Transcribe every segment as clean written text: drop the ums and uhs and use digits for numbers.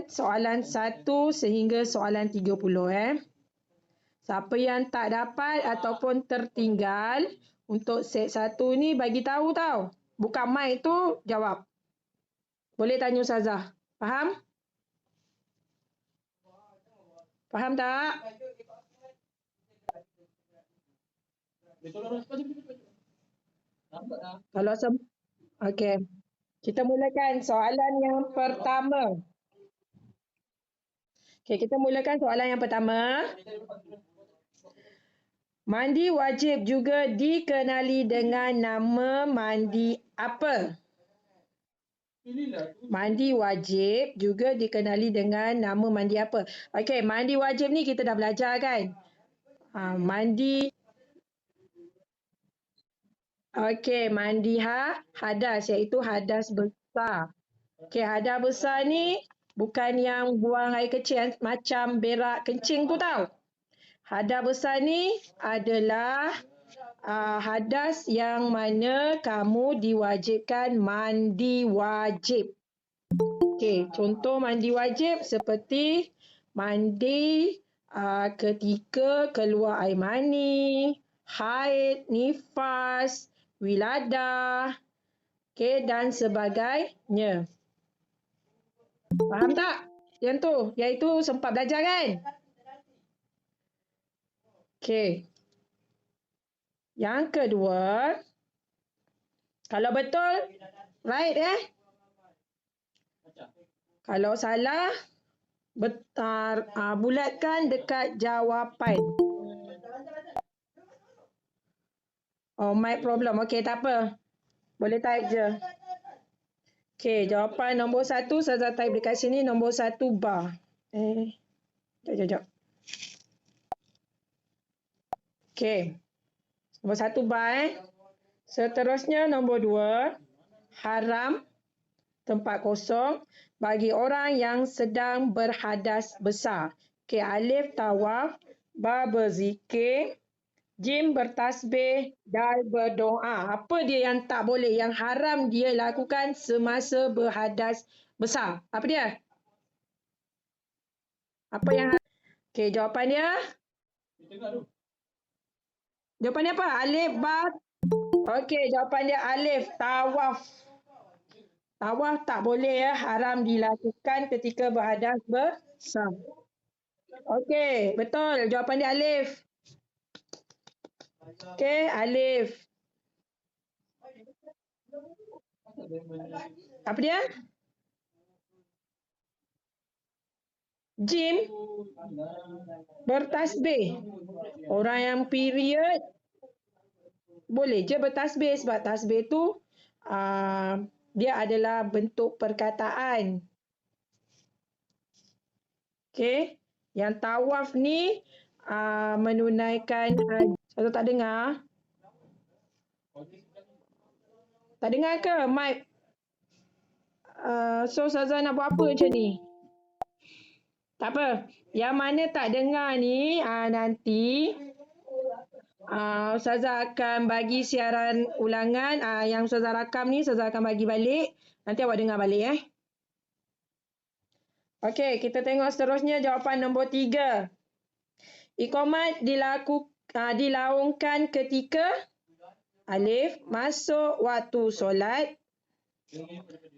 soalan 1 sehingga soalan 30. Siapa yang tak dapat ataupun tertinggal untuk set 1 ni bagi tahu tau. Buka mic tu jawab. Boleh tanya Ustazah. Faham? Faham tak? Kalau okey. Kita mulakan soalan yang pertama. Okey, kita mulakan soalan yang pertama. Mandi wajib juga dikenali dengan nama mandi apa? Mandi wajib juga dikenali dengan nama mandi apa? Okey, mandi wajib ni kita dah belajar kan? Mandi mandi hadas iaitu hadas besar. Okey, hadas besar ni bukan yang buang air kecil macam berak kencing tu tau. Hadas besar ni adalah hadas yang mana kamu diwajibkan mandi wajib. Okey, contoh mandi wajib seperti mandi ketika keluar air mani, haid, nifas, wiladah, okey, dan sebagainya. Faham tak? Yang tu, iaitu sempat belajar kan? Okey. Yang kedua, kalau betul, right Kalau salah, bulatkan dekat jawapan. Oh, mic problem. Okey, tak apa. Boleh type je. Okey, jawapan nombor 1, saya type dekat sini nombor 1 bar. Sekejap. Okey. Nombor 1 bar Seterusnya nombor 2, haram tempat kosong bagi orang yang sedang berhadas besar. Okey, alif tawaf, ba berzikir, jim bertasbih, dal berdoa. Apa dia yang tak boleh, yang haram dia lakukan semasa berhadas besar? Apa dia? Apa yang okey, jawapan dia? Jawapan dia apa? Alif, ba. Okey, jawapan dia alif, tawaf. Tawaf tak boleh haram dilakukan ketika berhadas besar. Okey, betul. Jawapan dia alif. Okey, alif. Apa dia? Jim bertasbih. Orang yang period boleh je bertasbih sebab tasbih tu dia adalah bentuk perkataan. Okey, yang tawaf ni menunaikan haji. Saya tak dengar. Tak dengar ke mic? So Ustazah nak buat apa macam ni? Tak apa. Yang mana tak dengar ni nanti Ustazah akan bagi siaran ulangan. Yang Ustazah rakam ni Ustazah akan bagi balik. Nanti awak dengar balik Okey, kita tengok seterusnya jawapan nombor 3. Iqamat dilaungkan ketika alif, masuk waktu solat,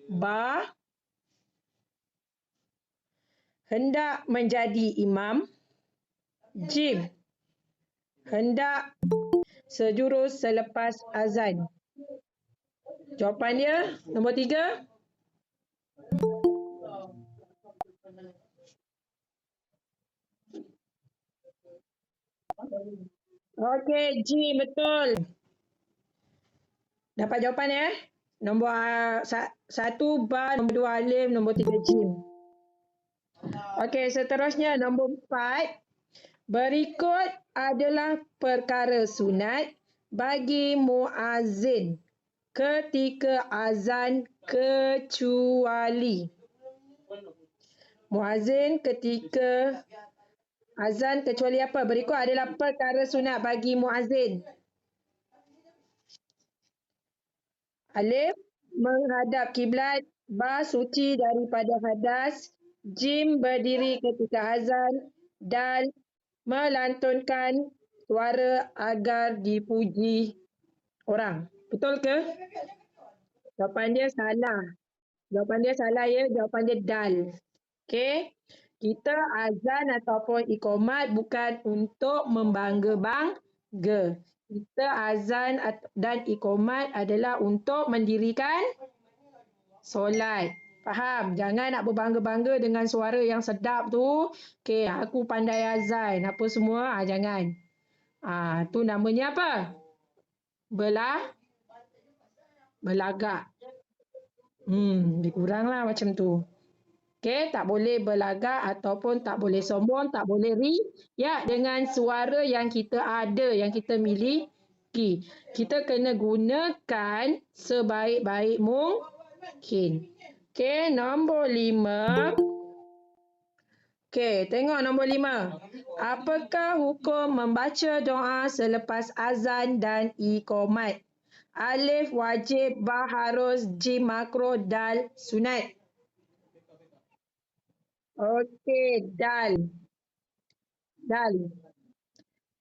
ba, hendak menjadi imam, jim, hendak sejurus selepas azan. Jawapan dia nombor 3. Okey, jim betul. Dapat jawapan Nombor 1 ba, nombor 2 alif, nombor 3 jim. Okey, seterusnya nombor 4. Berikut adalah perkara sunat bagi muazzin ketika azan kecuali. Muazzin ketika azan kecuali apa? Berikut adalah perkara sunat bagi muazzin. Alif, menghadap kiblat. Ba, suci daripada hadas. Jim berdiri ketika azan. Dal melantunkan suara agar dipuji orang. Betul ke? Jawapan dia salah. Jawapan dia salah ya. Jawapan dia dal. Okey. Kita azan ataupun iqamat bukan untuk membangga-bangga. Kita azan dan iqamat adalah untuk mendirikan solat. Faham? Jangan nak berbangga-bangga dengan suara yang sedap tu. Okey, aku pandai azan. Apa semua? Jangan. Tu namanya apa? Belagak. Lebih kuranglah macam tu. Okey, tak boleh berlagak ataupun tak boleh sombong, tak boleh riak dengan suara yang kita ada, yang kita miliki. Kita kena gunakan sebaik-baik mungkin. Okey, nombor 5. Okey, tengok nombor 5. Apakah hukum membaca doa selepas azan dan iqamat? Alif wajib, ba harus, jim makruh, dal sunat. Okey, dal.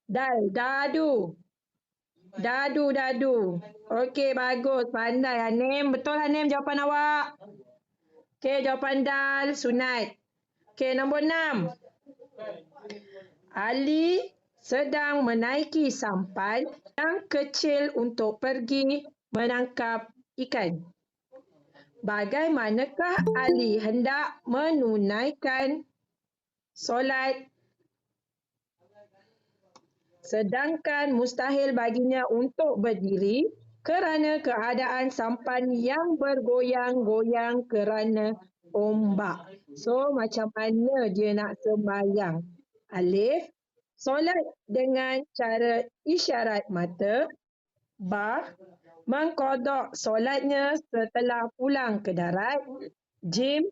Dadu. Okey, bagus. Pandai Hanim. Betul Hanim jawapan awak? Okey, jawapan dal, sunat. Okey, nombor 6. Ali sedang menaiki sampan yang kecil untuk pergi menangkap ikan. Bagaimanakah Ali hendak menunaikan solat sedangkan mustahil baginya untuk berdiri kerana keadaan sampan yang bergoyang-goyang kerana ombak. So, macam mana dia nak sembahyang? Alif, solat dengan cara isyarat mata. Ba, mengqadha solatnya setelah pulang ke darat. Jim,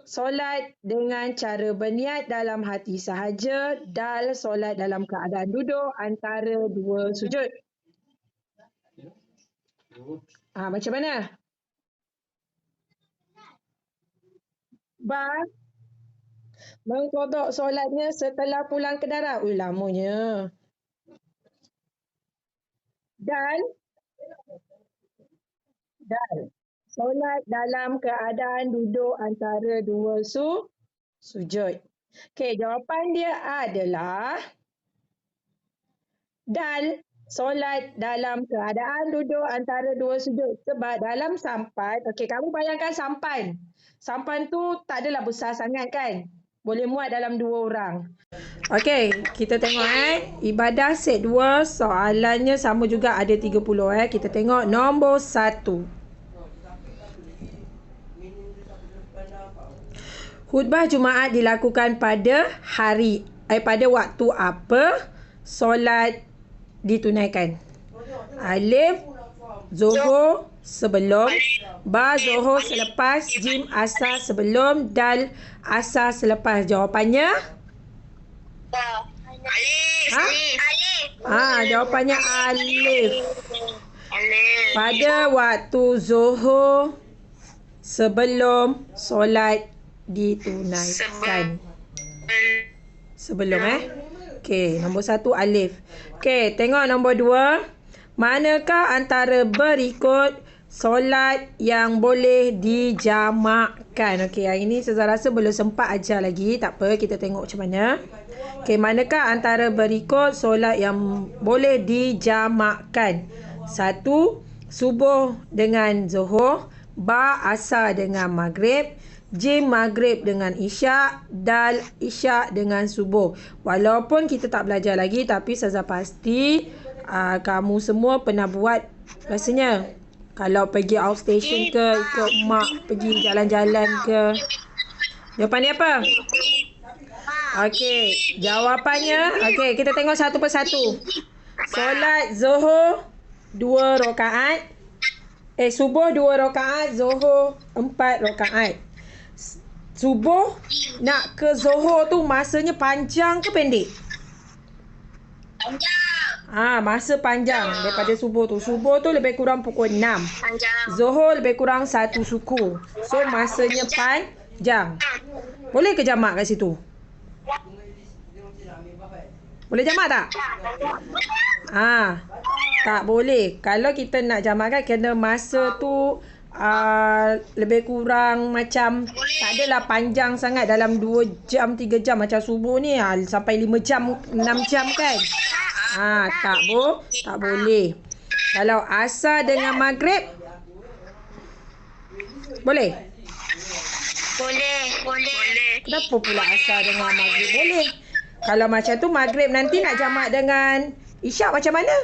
solat dengan cara berniat dalam hati sahaja. Dal, solat dalam keadaan duduk antara dua sujud. Macam mana? Ba, mengqadha solatnya setelah pulang ke darat. Lamanya. Dal, solat dalam keadaan duduk antara dua sujud. Okey, jawapan dia adalah dal, solat dalam keadaan duduk antara dua sujud. Sebab dalam sampan, okey, kamu bayangkan sampan. Sampan tu tak adalah besar sangat kan? Boleh muat dalam 2 orang. Okey, kita tengok ibadah set 2, soalannya sama juga ada 30 Kita tengok nombor 1. Khutbah Jumaat dilakukan pada pada waktu apa solat ditunaikan? Alif, Zuhur sebelum, ba Zuhur selepas, jim asar sebelum, dal asar selepas. Jawapannya? Alif. Jawapannya alif. Pada waktu Zuhur sebelum solat ditunaikan. Sebelum Okey, nombor 1 alif. Okey, tengok nombor 2. Manakah antara berikut solat yang boleh dijamakkan? Okey, hari ni saya rasa belum sempat ajar lagi. Tak apa, kita tengok macam mana. Okey, manakah antara berikut solat yang boleh dijamakkan? 1, subuh dengan zuhur. Ba, asar dengan maghrib. Jim, maghrib dengan isyak. Dal, isyak dengan subuh. Walaupun kita tak belajar lagi, tapi Ustazah pasti kamu semua pernah buat rasanya. Kalau pergi outstation ke, ikut mak pergi jalan-jalan ke. Jawapan dia apa? Okey, jawapannya. Okey, kita tengok satu persatu. Solat zuhur 2 rakaat. Subuh 2 rakaat, zuhur 4 rakaat. Subuh nak ke zuhur tu masanya panjang ke pendek? Panjang. Masa panjang daripada subuh tu. Subuh tu lebih kurang pukul 6. Panjang. Zuhur lebih kurang 1 suku. So masanya panjang. Boleh ke jamak kat situ? Boleh jamak tak? Tak boleh. Kalau kita nak jamakkan, kena masa tu lebih kurang macam tak adalah panjang sangat, dalam 2 jam 3 jam macam subuh ni sampai 5 jam 6 jam kan. Tak boleh. Kalau asar dengan maghrib boleh. Kenapa pula asar dengan maghrib boleh? Kalau macam tu maghrib nanti nak jamak dengan isyak macam mana?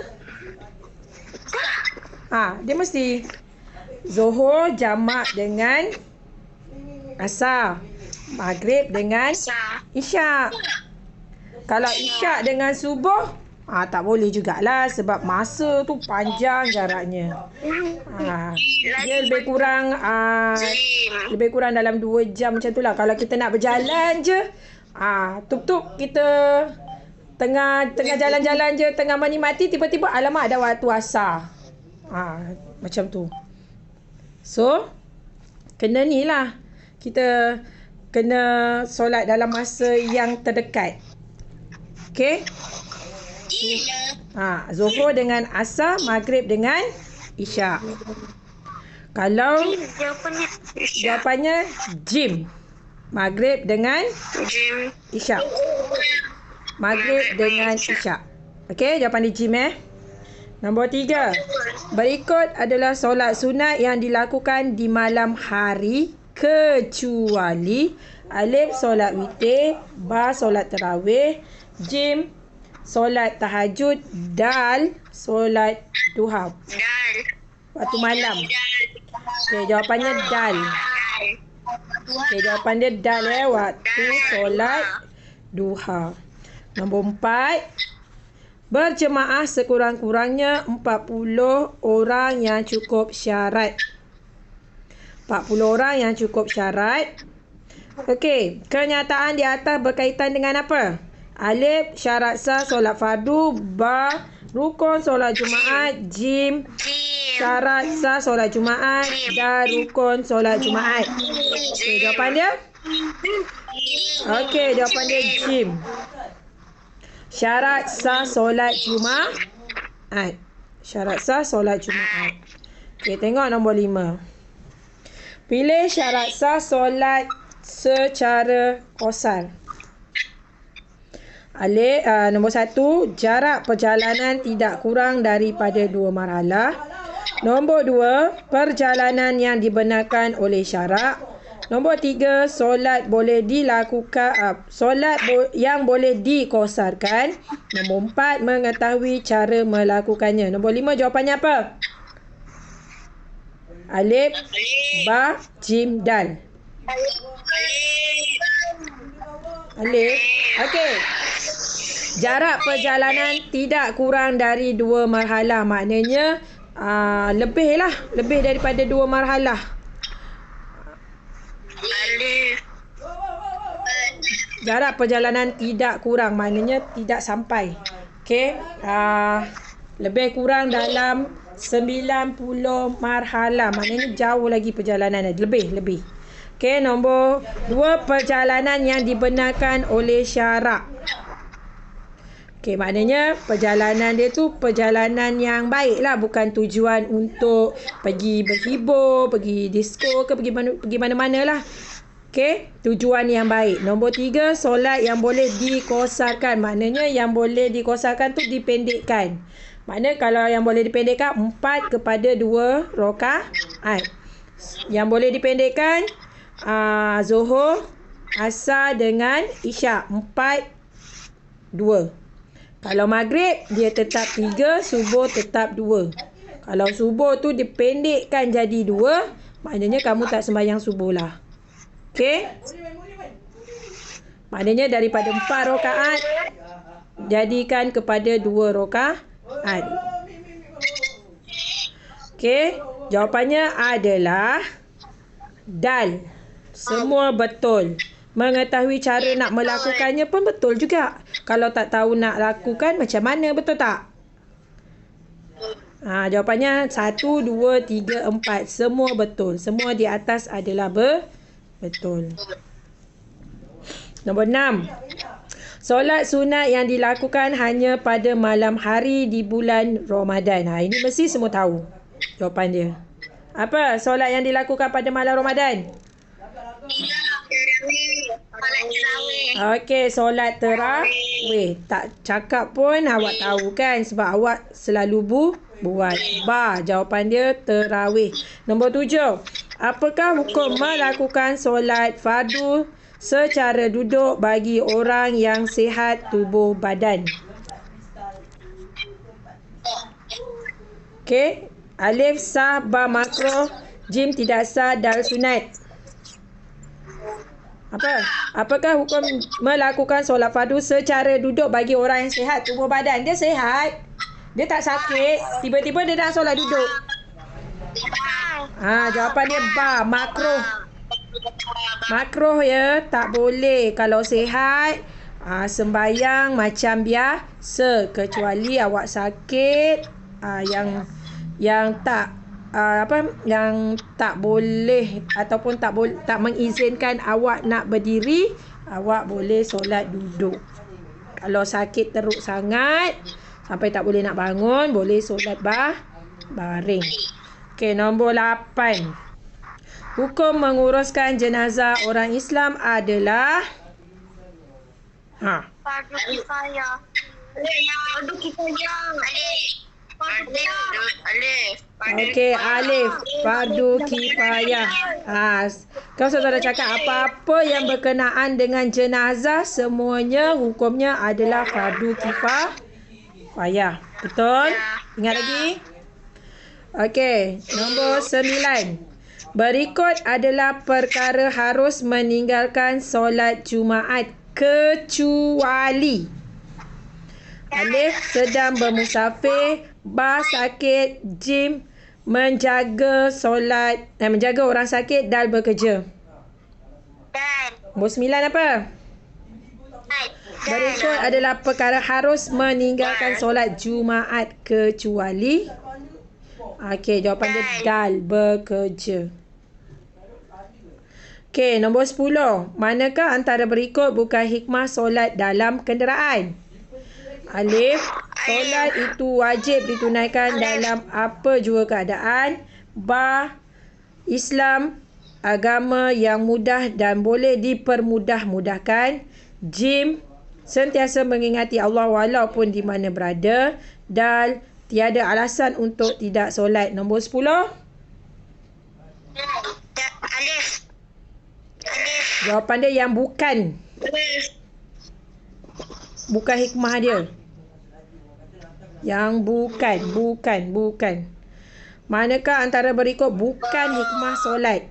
Dia mesti Zuhur jamak dengan asar, maghrib dengan isyak. Kalau isyak dengan subuh, tak boleh jugalah sebab masa tu panjang jaraknya. Dia lebih kurang dalam 2 jam macam tu lah. Kalau kita nak berjalan je, tup-tup kita tengah jalan-jalan je, tengah menikmati, tiba-tiba alamak ada waktu asar. Macam tu. So, kena ni lah. Kita kena solat dalam masa yang terdekat. Okay? Zuhur dengan asar, maghrib dengan isyak. Kalau jawapannya jim. Maghrib dengan isyak. Maghrib dengan isyak. Okay, jawapan dia jim Nombor 3. Berikut adalah solat sunat yang dilakukan di malam hari kecuali alif solat witir, ba solat tarawih, jim solat tahajud, dal solat duha. Waktu malam. Okay, jawapannya dal. Okay, jawapan dia dal waktu solat duha. Nombor 4. Berjemaah sekurang-kurangnya 40 orang yang cukup syarat. 40 orang yang cukup syarat. Okey, kenyataan di atas berkaitan dengan apa? Alif, syarat sah solat fardu. Ba, rukun solat Jumaat. Jim, syarat sah solat Jumaat. Dan rukun solat Jumaat. Okey, jawapan dia? Okey, jawapan dia jim. Syarat sah solat Jumaat. Syarat sah solat Jumaat. Okey, tengok nombor 5. Pilih syarat sah solat secara qasar. Nombor 1, jarak perjalanan tidak kurang daripada 2 marhalah. Nombor 2, perjalanan yang dibenarkan oleh syarak. Nombor 3, solat boleh dilakukan, solat yang boleh dikosarkan. Nombor 4, mengetahui cara melakukannya. Nombor 5, jawapannya apa? Alif, ba, jim, dal. Alif. Okey. Jarak perjalanan tidak kurang dari 2 marhalah. Maknanya lebih daripada 2 marhalah. Jarak perjalanan tidak kurang, maknanya tidak sampai. Okey. Lebih kurang dalam 90 marhalah. Maknanya jauh lagi perjalanan. Lebih. Okey, nombor 2, perjalanan yang dibenarkan oleh syarak. Okey, maknanya perjalanan dia tu perjalanan yang baik lah. Bukan tujuan untuk pergi berhibur, pergi disko ke pergi mana-mana lah. Okey, tujuan yang baik. Nombor 3, solat yang boleh dikosarkan. Maknanya yang boleh dikosarkan tu dipendekkan. Maknanya kalau yang boleh dipendekkan 4 kepada 2 rakaat. Yang boleh dipendekkan Zuhur, Asar dengan Isyak. 4, 2. Kalau maghrib dia tetap 3, subuh tetap 2. Kalau subuh tu dipendekkan jadi 2, maknanya kamu tak sembahyang subuh lah. Okey? Maknanya daripada 4 rakaat jadikan kepada 2 rakaat. Okey, jawapannya adalah dal. Semua betul. Mengetahui cara nak melakukannya pun betul juga. Kalau tak tahu nak lakukan macam mana, betul tak? Jawapannya 1, 2, 3, 4. Semua betul. Semua di atas adalah betul. Nombor 6. Solat sunat yang dilakukan hanya pada malam hari di bulan Ramadan. Ini mesti semua tahu jawapan dia. Apa solat yang dilakukan pada malam Ramadan? Okey, solat terawih. Tak cakap pun awak tahu kan sebab awak selalu buat. Jawapan dia terawih. Nombor 7. Apakah hukum melakukan solat fardu secara duduk bagi orang yang sihat tubuh badan? Okey, alif sah, ba makruh, jim tidak sah, dal sunat. Apakah hukum melakukan solat fardu secara duduk bagi orang yang sihat tubuh badan? Dia sihat, dia tak sakit, tiba-tiba dia nak solat duduk. Jawapan dia makruh. Makruh ya, tak boleh kalau sihat. Sembayang macam biasa kecuali awak sakit yang tak boleh ataupun tak mengizinkan awak nak berdiri, awak boleh solat duduk. Kalau sakit teruk sangat sampai tak boleh nak bangun, boleh solat baring. Okey, nombor 8. Hukum menguruskan jenazah orang Islam adalah fardu kifayah. Fardu kifayah. Okey, alif fardu kifayah. Kalau saudara cakap apa-apa yang berkenaan dengan jenazah, semuanya hukumnya adalah fardu kifayah. Betul? Ingat lagi? Okey, nombor 9. Berikut adalah perkara harus meninggalkan solat Jumaat kecuali alif sedang bermusafir, ba sakit, jim menjaga orang sakit, dal bekerja. Nombor 9 apa? Berikut adalah perkara harus meninggalkan solat Jumaat kecuali. Okey, jawapan dia dal, bekerja. Okey, nombor 10. Manakah antara berikut bukan hikmah solat dalam kenderaan? Alif, solat itu wajib ditunaikan dalam apa jua keadaan. Ba, Islam agama yang mudah dan boleh dipermudah-mudahkan. Jim, sentiasa mengingati Allah walaupun di mana berada. Dal, tiada alasan untuk tidak solat. Nombor 10. Alif. Jawapan dia yang bukan. Bukan hikmah dia. Yang bukan. Manakah antara berikut bukan hikmah solat?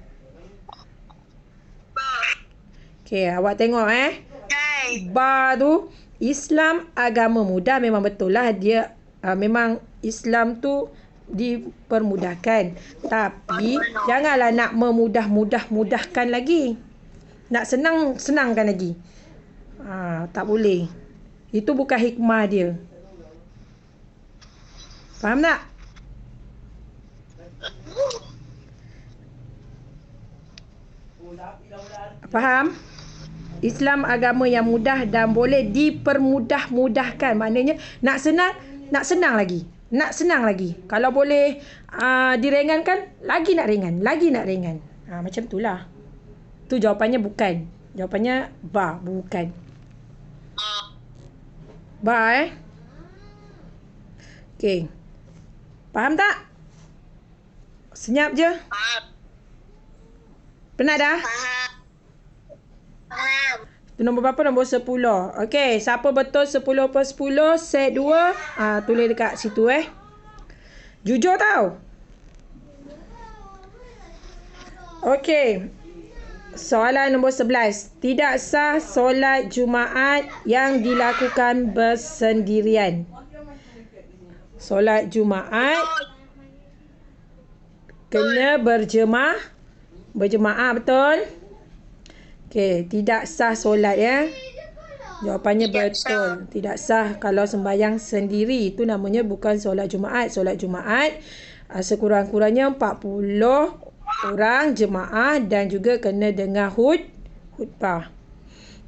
Okey, awak tengok Ba tu, Islam agama mudah, memang betul lah dia memang Islam tu dipermudahkan. Tapi janganlah nak mudahkan lagi. Nak senangkan lagi. Tak boleh. Itu bukan hikmah dia. Faham tak? Faham? Islam agama yang mudah dan boleh dipermudah-mudahkan. Maknanya nak senang lagi. Nak senang lagi. Kalau boleh diringankan, lagi nak ringan. Macam itulah. Tu jawapannya bukan. Jawapannya ba, bukan. Ba Okey. Faham tak? Senyap je. Penat dah? Faham. Tu nombor berapa? Nombor 10. Okey, siapa betul 10/10 set 2? Tulis dekat situ Jujur tau. Okey. Soalan nombor 11. Tidak sah solat Jumaat yang dilakukan bersendirian. Solat Jumaat kena berjemaah, betul? Okey, tidak sah solat Jawapannya betul. Tidak sah kalau sembahyang sendiri. Itu namanya bukan solat Jumaat. Solat Jumaat sekurang-kurangnya 40 orang jemaah dan juga kena dengar khutbah.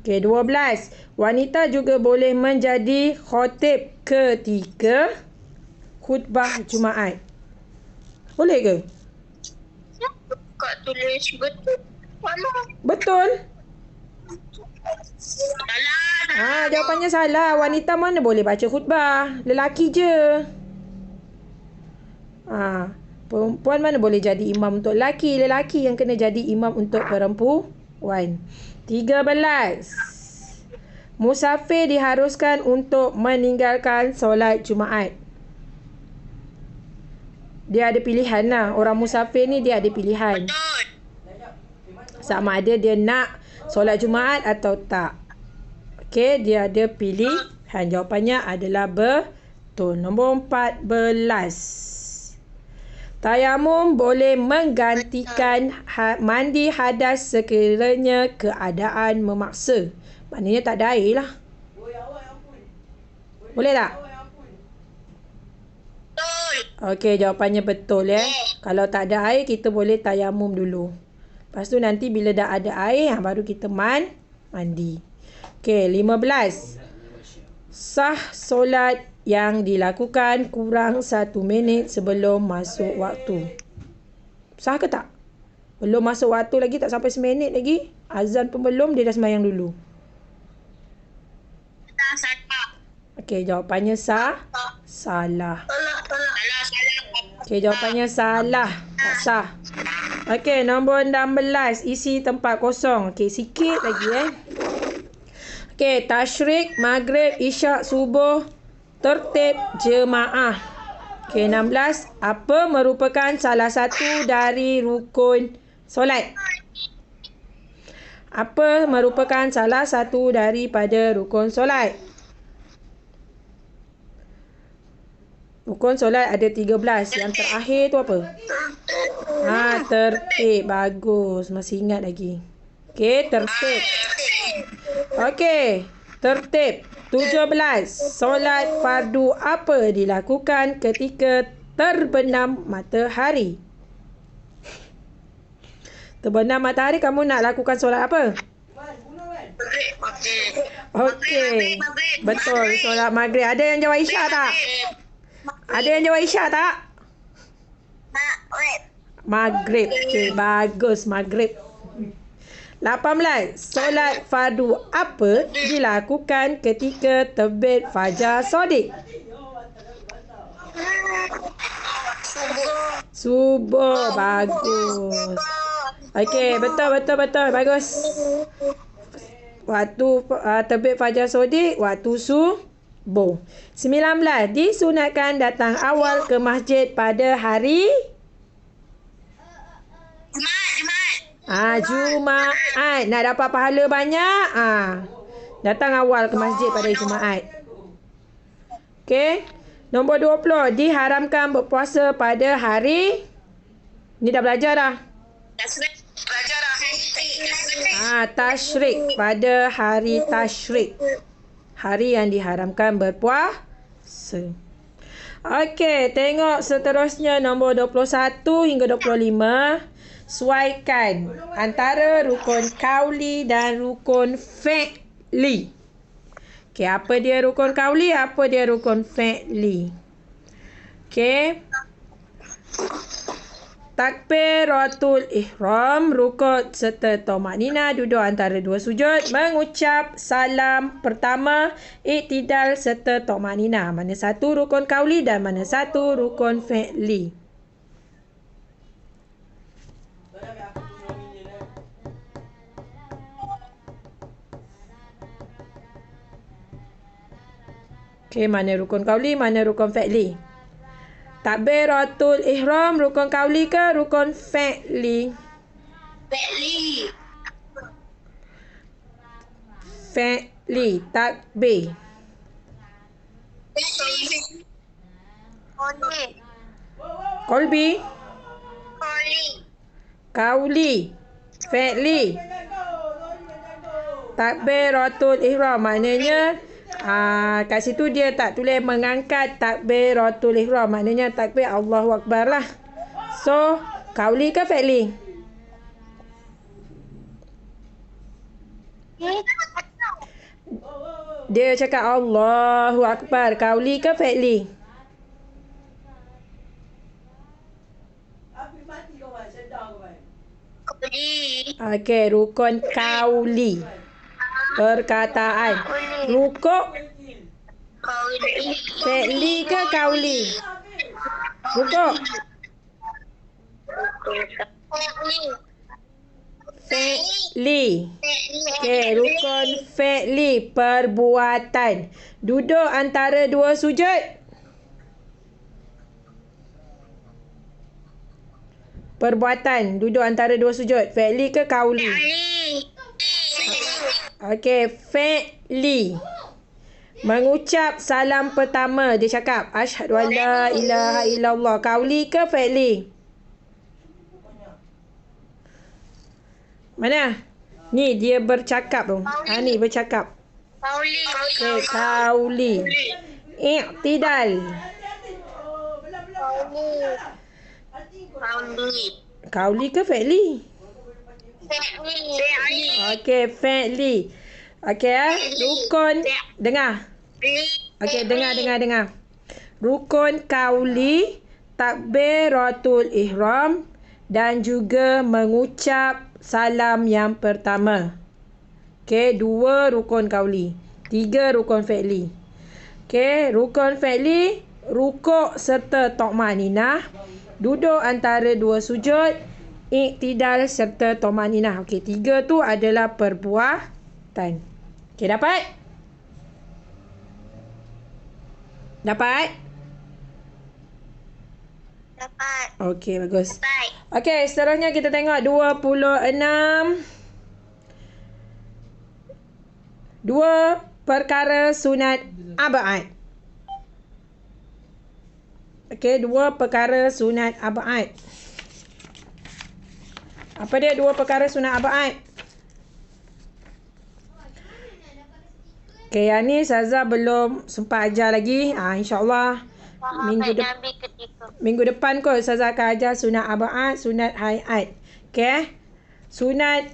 Okey, 12. Wanita juga boleh menjadi khatib ketika khutbah Jumaat. Boleh ke? Kak tulis betul. Mana? Betul. Salah. Jawapannya salah. Wanita mana boleh baca khutbah? Lelaki je. Perempuan mana boleh jadi imam untuk lelaki? Lelaki yang kena jadi imam untuk perempuan. 13. Musafir diharuskan untuk meninggalkan solat Jumaat. Dia ada pilihan lah. Orang musafir ni dia ada pilihan. Betul. Sama ada dia nak solat Jumaat atau tak. Okey, dia ada pilihan. Jawapannya adalah betul. Nombor 14. Tayamum boleh menggantikan mandi hadas sekiranya keadaan memaksa. Maknanya tak ada air lah. Boleh tak? Betul. Okey, jawapannya betul ya. Kalau tak ada air, kita boleh tayamum dulu. Lepas tu nanti bila dah ada air, baru kita mandi. Okey, 15. Sah solat yang dilakukan kurang 1 minit sebelum masuk waktu. Sah ke tak? Belum masuk waktu lagi, tak sampai 1 minit lagi. Azan pun belum, dia dah sembahyang dulu. Salah. Okey, jawapannya salah. Salah. Okey, jawapannya salah. Tak sah. Okey, nombor 16. Isi tempat kosong. Okey, sikit lagi Okey, tasyrik, maghrib, isyak, subuh, tertib jemaah. Okey, 16. Apa merupakan salah satu dari rukun solat? Apa merupakan salah satu daripada rukun solat? Rukun solat ada 13. Yang terakhir tu apa? Tertib. Bagus. Masih ingat lagi. Okey, tertib. Okey, tertib. 17. Solat fardu apa dilakukan ketika terbenam matahari? Terbenam matahari, kamu nak lakukan solat apa? Okey. Betul, solat maghrib. Ada yang jawab isyak tak? Ada yang jawab isyak tak? Maghrib. Okey, bagus. Maghrib. 18. Solat fardu apa dilakukan ketika terbit fajar sodik? Subuh. Bagus. Okey, betul. Bagus. Waktu terbit fajar sodik, waktu subuh. 19. Disunatkan datang awal ke masjid pada hari Jumaat. Nak dapat pahala banyak, datang awal ke masjid pada Jumaat. Okey. Nombor 20. Diharamkan berpuasa pada hari, ni dah belajar dah. Tasyrik. Pada hari tasyrik. Hari yang diharamkan berpuasa. Okey, tengok seterusnya nombor 21 hingga 25. Sesuaikan antara rukun kauli dan rukun fi'li. Okey, apa dia rukun kauli, apa dia rukun fi'li? Okey. Takbiratul ihram, rukun serta tumakninah, duduk antara dua sujud, mengucap salam pertama, iktidal serta tumakninah. Mana satu rukun kauli dan mana satu rukun fi'li? Okey, mana rukun kauli, mana rukun fi'li? Takbiratul ihram rukun kauli ke rukun fi'li? Fi'li. Takbir. Kolbi. Kauli. Fi'li. Takbiratul ihram maknanya kat situ dia tak tulis mengangkat takbiratul ihram, maknanya takbir Allahu Akbar lah. So, kauli ke fi'li? Dia cakap Allahu Akbar. Kauli ke fi'li? Kauli. Okey, rukun kauli. Perkataan. Rukuk Kauli. fi'li ke kauli? Rukuk Kauli. fi'li. Okey, rukun fi'li, perbuatan. Duduk antara dua sujud. Perbuatan, duduk antara dua sujud. Fi'li ke kauli? Okey, fi'li. Mengucap salam pertama, dia cakap asyhadu an la ilaha illallah. Kauli ke fi'li? Mana? Ni dia bercakap tu. Ni bercakap. Kauli. Okey, kauli. I'tidal. Kauli. Kauli ke fi'li? Fi'li. Okey, fi'li. Okey, rukun. Dengar. Okey, dengar. Rukun kauli, takbiratul ihram dan juga mengucap salam yang pertama. Okey, 2 rukun kauli. 3 rukun fi'li. Okey, rukun fi'li, rukuk serta tumaninah, duduk antara dua sujud, i'tidal serta tumaninah. Okey, 3 tu adalah perbuatan. Okey, dapat? Dapat? Dapat. Okey, bagus. Baik. Okey, seterusnya kita tengok 26. 2 perkara sunat ab'ad. Okey, 2 perkara sunat ab'ad. Apa dia 2 perkara sunat ab'ad? Okey, yang ni Saza belum sempat ajar lagi. InsyaAllah minggu depan kot Saza akan ajar sunat ab'ad, sunat hayat. Okey. Sunat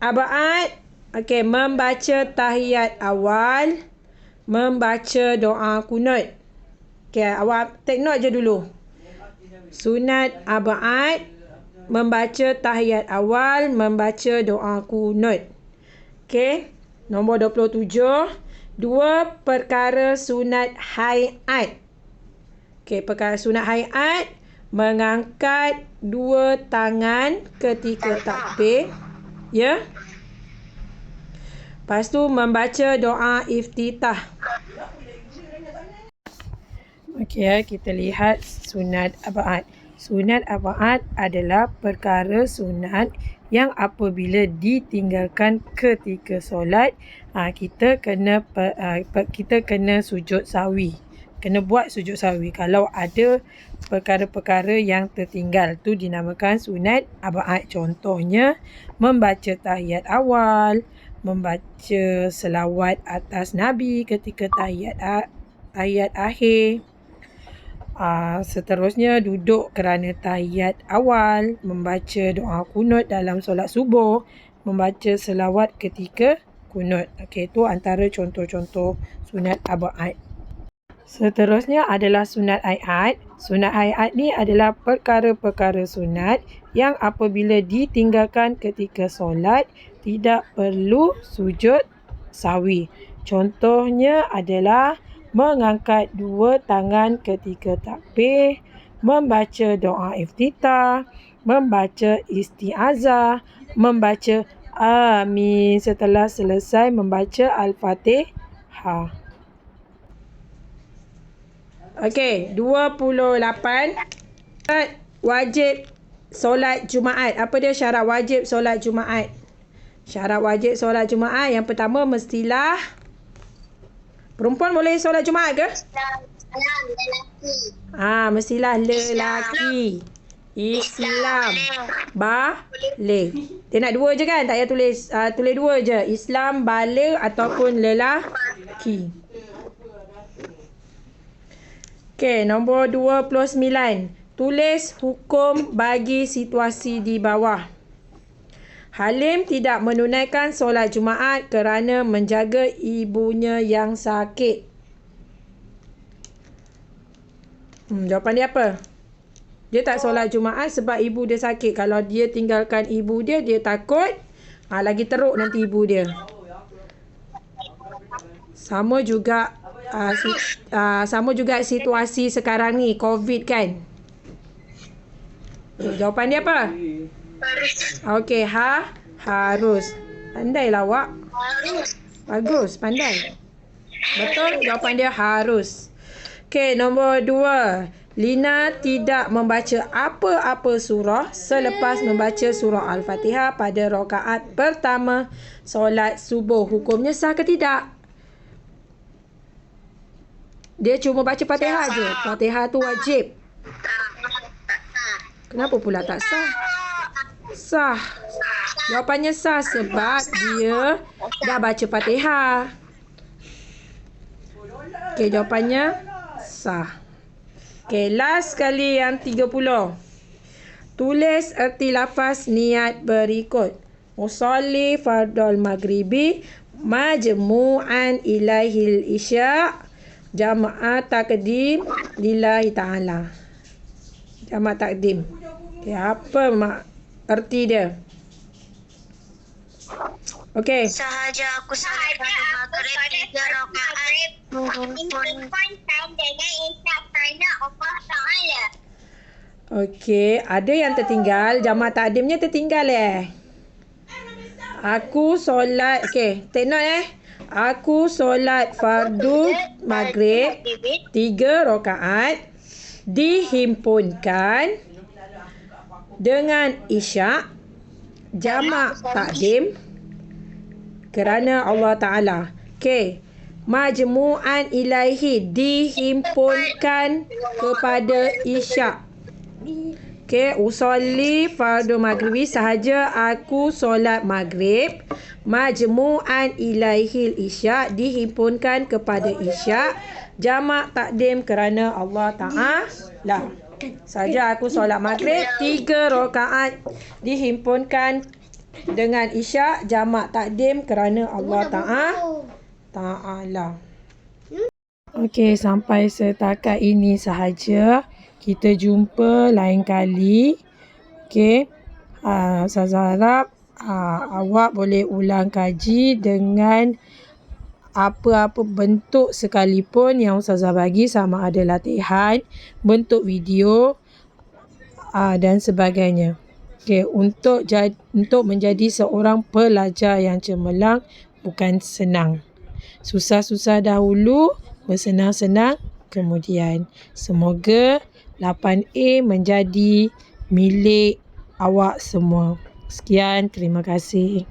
ab'ad. Okey, membaca tahiyat awal, membaca doa kunut. Okey, awak take note je dulu. Sunat ab'ad, membaca tahiyat awal, membaca doa kunut. Okey, nombor 27. 2 perkara sunat hayat. Okey, perkara sunat hayat, mengangkat 2 tangan ketika takbir. Ya. Lepas tu membaca doa iftitah. Okey, kita lihat sunat ab'ad. Sunat ab'ad adalah perkara sunat yang apabila ditinggalkan ketika solat, kita kena sujud sahwi. Kena buat sujud sahwi. Kalau ada perkara-perkara yang tertinggal, tu dinamakan sunat ab'ad. Contohnya, membaca tahiyat awal, membaca selawat atas Nabi ketika tahiyat akhir. Seterusnya, duduk kerana tahiyat awal, membaca doa kunut dalam solat subuh, membaca selawat ketika kunut. Okey, itu antara contoh-contoh sunat ab'ad. Seterusnya adalah sunat hayat. Sunat hayat ni adalah perkara-perkara sunat yang apabila ditinggalkan ketika solat, tidak perlu sujud sahwi. Contohnya adalah mengangkat 2 tangan ketika takbir, membaca doa iftitah, membaca isti'azah, membaca amin setelah selesai membaca Al-Fatihah. Okey, 28. Wajib solat Jumaat. Apa dia syarat wajib solat Jumaat? Syarat wajib solat Jumaat, yang pertama mestilah perempuan boleh solat Jumaat ke? Mestilah lelaki. Islam balik. Dia nak 2 je kan? Tak payah tulis 2 je. Islam balik ataupun lelaki. Okey, nombor 29. Tulis hukum bagi situasi di bawah. Halim tidak menunaikan solat Jumaat kerana menjaga ibunya yang sakit. Jawapan dia apa? Dia tak solat Jumaat sebab ibu dia sakit. Kalau dia tinggalkan ibu dia, dia takut lagi teruk nanti ibu dia. Sama juga situasi sekarang ni, COVID kan. Jawapan dia apa? Okey, harus. Pandailah awak. Bagus, pandai. Betul, jawapan dia harus. Okey, nombor 2. Lina tidak membaca apa-apa surah selepas membaca surah Al-Fatihah pada rakaat pertama solat subuh. Hukumnya sah ke tidak? Dia cuma baca Fatihah je. Fatihah tu wajib. Kenapa pula tak sah? Sah. Jawapannya sah sebab dia dah baca Fatihah. Okey, jawapannya sah. Okey, last sekali yang 30. Tulis erti lafaz niat berikut. Usolli fardal maghribi majmu'an ilaihil isya' jama'at takdim lillahi ta'ala. Jamak takdim. Okey, apa erti dia? Okey. Sahaja aku solat maghrib 3 rakaat menghimpunkan dengan isyak kerana Allah Ta'ala. Okey, ada yang tertinggal. Jamak takdimnya tertinggal Aku solat, okey, take note Aku solat fardu maghrib 3 rakaat dihimpunkan dengan isyak jamak takdim kerana Allah Ta'ala. Okey. Majmu'an ilaihi dihimpunkan kepada isyak. Okey, usolli fardu maghribi sahaja aku solat maghrib. Majmu'an ilaihil isyak dihimpunkan kepada isyak. Jamak takdim kerana Allah Ta'ala. Sahaja aku solat maghrib 3 rakaat dihimpunkan dengan isyak. Jamak takdim kerana Allah Ta'ala. Okey, sampai setakat ini sahaja. Kita jumpa lain kali. Okey. Ustazah harap awak boleh ulang kaji dengan apa-apa bentuk sekalipun yang Ustazah bagi, sama ada latihan, bentuk video dan sebagainya. Okey, untuk menjadi seorang pelajar yang cemerlang bukan senang. Susah-susah dahulu, bersenang-senang kemudian. Semoga 8A menjadi milik awak semua. Sekian, terima kasih.